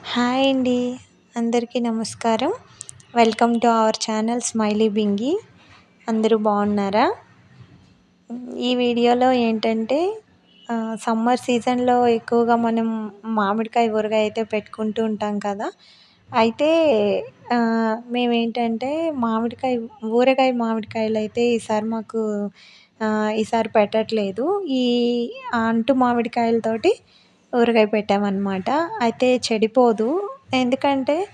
Hi అండి. అందరికీ నమస్కారం. Welcome to our channel smiley Bingi. అందరూ బాగున్నారా? ఈ వీడియోలో ఏంటంటే సమ్మర్ సీజన్‌లో ఎక్కువగా మనం మామిడికాయ ఊరగాయ అయితే పెట్టుకుంటూ ఉంటాం కదా! అయితే మేమేంటంటే మామిడికాయలైతే ఈసారి పెట్టట్లేదు. ఈ అంటు మామిడికాయలతోటి ఊరగాయ పెట్టామన్నమాట. అయితే చెడిపోదు. ఎందుకంటే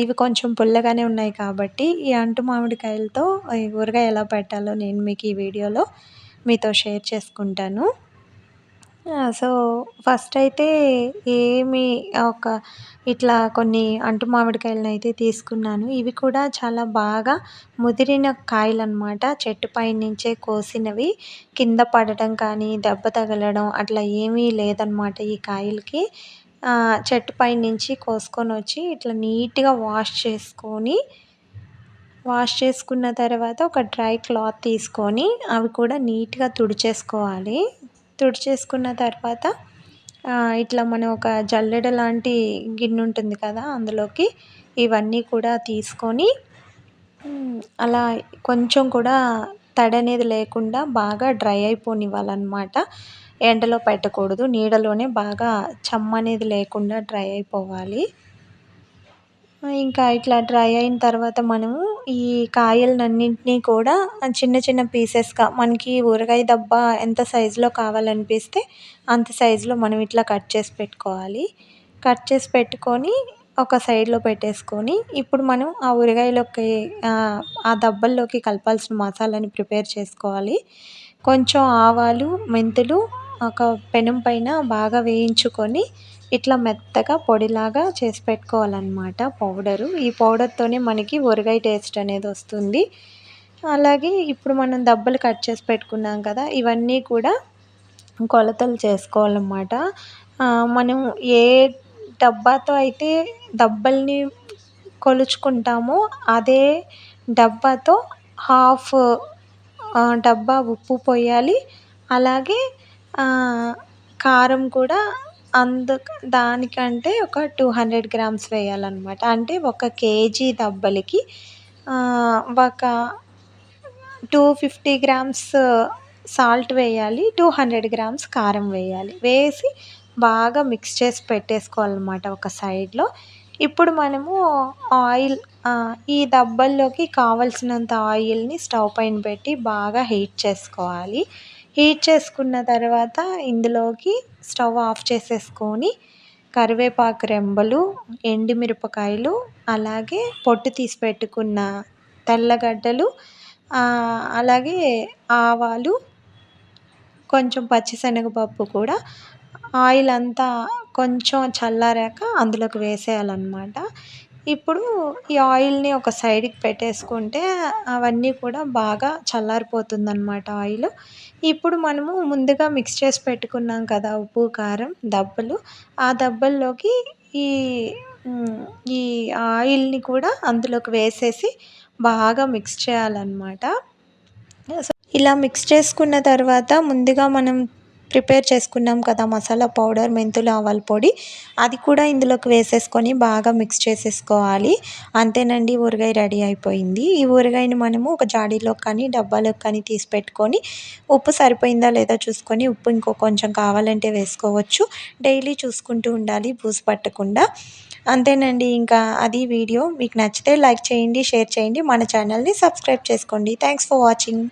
ఇవి కొంచెం పుల్లగానే ఉన్నాయి కాబట్టి, ఈ అంటు మామిడికాయలతో ఈ ఊరగాయ ఎలా పెట్టాలో నేను మీకు ఈ వీడియోలో మీతో షేర్ చేసుకుంటాను. సో, ఫస్టయితే ఏమి ఒక ఇట్లా కొన్ని అంటు మామిడికాయలనైతే తీసుకున్నాను. ఇవి కూడా చాలా బాగా ముదిరిన కాయలనమాట. చెట్టు పైనుంచే కోసినవి. కింద పడటం కానీ, దెబ్బ తగలడం అట్లా ఏమీ లేదనమాట ఈ కాయలకి. చెట్టు పైనుంచి కోసుకొనొచ్చి ఇట్లా నీట్‌గా వాష్ చేసుకున్న తర్వాత ఒక డ్రై క్లాత్ తీసుకొని అవి కూడా నీట్‌గా తుడిచేసుకోవాలి. తుడిచేసుకున్న తర్వాత ఇట్లా మనం ఒక జల్లెడ లాంటి గిన్నె ఉంటుంది కదా! అందులోకి ఇవన్నీ కూడా తీసుకొని అలా కొంచెం కూడా తడనేది లేకుండా బాగా డ్రై అయిపోనివ్వాలనమాట. ఎండలో పెట్టకూడదు. నీడలోనే బాగా చెమ్మనేది లేకుండా డ్రై అయిపోవాలి. ఇంకా ఇట్లా డ్రై అయిన తర్వాత మనము ఈ కాయలనన్నింటినీ కూడా చిన్న చిన్న పీసెస్‌గా మనకి ఊరగాయ దబ్బ ఎంత సైజులో కావాలనిపిస్తే అంత సైజులో మనం ఇట్లా కట్ చేసి పెట్టుకోవాలి. కట్ చేసి పెట్టుకొని ఒక సైడ్‌లో పెట్టేసుకొని, ఇప్పుడు మనం ఆ ఊరగాయలోకి ఆ దబ్బల్లోకి కలపాల్సిన మసాలాని ప్రిపేర్ చేసుకోవాలి. కొంచెం ఆవాలు, మెంతులు ఒక పెనం పైన బాగా వేయించుకొని ఇట్లా మెత్తగా పొడిలాగా చేసి పెట్టుకోవాలన్నమాట పౌడరు. ఈ పౌడర్‌తోనే మనకి ఊరగాయ టేస్ట్ అనేది వస్తుంది. అలాగే ఇప్పుడు మనం దబ్బలు కట్ చేసి పెట్టుకున్నాం కదా! ఇవన్నీ కూడా కొలతలు చేసుకోవాలన్నమాట. మనం ఏ డబ్బాతో అయితే దబ్బల్ని కొలుచుకుంటామో అదే డబ్బాతో హాఫ్ డబ్బా ఉప్పు పొయ్యాలి. అలాగే కారం కూడా దానికంటే ఒక 200 గ్రామ్స్ వేయాలన్నమాట. అంటే ఒక కేజీ దబ్బలకి ఒక 250 గ్రామ్స్ సాల్ట్ వేయాలి. 200 గ్రామ్స్ కారం వేయాలి. వేసి బాగా మిక్స్ చేసి పెట్టేసుకోవాలన్నమాట ఒక సైడ్‌లో. ఇప్పుడు మనము ఆయిల్ ఈ దబ్బల్లోకి కావాల్సినంత ఆయిల్‌ని స్టవ్ పైన పెట్టి బాగా హీట్ చేసుకోవాలి. హీట్ చేసుకున్న తర్వాత ఇందులోకి స్టవ్ ఆఫ్ చేసేసుకొని కరివేపాకు రెమ్మలు, ఎండుమిరపకాయలు, అలాగే పొట్టు తీసి పెట్టుకున్న తెల్లగడ్డలు, అలాగే ఆవాలు, కొంచెం పచ్చిశనగపప్పు కూడా ఆయిల్ అంతా కొంచెం చల్లారాక అందులోకి వేసేయాలన్నమాట. ఇప్పుడు ఈ ఆయిల్‌ని ఒక సైడ్‌కి పెట్టేసుకుంటే అవన్నీ కూడా బాగా చల్లారిపోతుందన్నమాట ఆయిలు. ఇప్పుడు మనము ముందుగా మిక్స్ చేసి పెట్టుకున్నాం కదా! ఉప్పు, కారం దబ్బలు. ఆ దబ్బల్లోకి ఈ ఈ ఆయిల్‌ని కూడా అందులోకి వేసేసి బాగా మిక్స్ చేయాలన్నమాట. ఇలా మిక్స్ చేసుకున్న తర్వాత ముందుగా మనం ప్రిపేర్ చేసుకున్నాం కదా మసాలా పౌడర్, మెంతులు, ఆవాల పొడి, అది కూడా ఇందులోకి వేసేసుకొని బాగా మిక్స్ చేసేసుకోవాలి. అంతేనండి, ఊరగాయ రెడీ అయిపోయింది. ఈ ఊరగాయని మనము ఒక జాడీలోకి కానీ, డబ్బాలోకి కానీ తీసి పెట్టుకొని ఉప్పు సరిపోయిందా లేదా చూసుకొని ఉప్పు ఇంకో కొంచెం కావాలంటే వేసుకోవచ్చు. డైలీ చూసుకుంటూ ఉండాలి బూజు పట్టకుండా. అంతేనండి, ఇంకా అది వీడియో. మీకు నచ్చితే లైక్ చేయండి, షేర్ చేయండి, మన ఛానల్ని సబ్స్క్రైబ్ చేసుకోండి. Thanks for watching.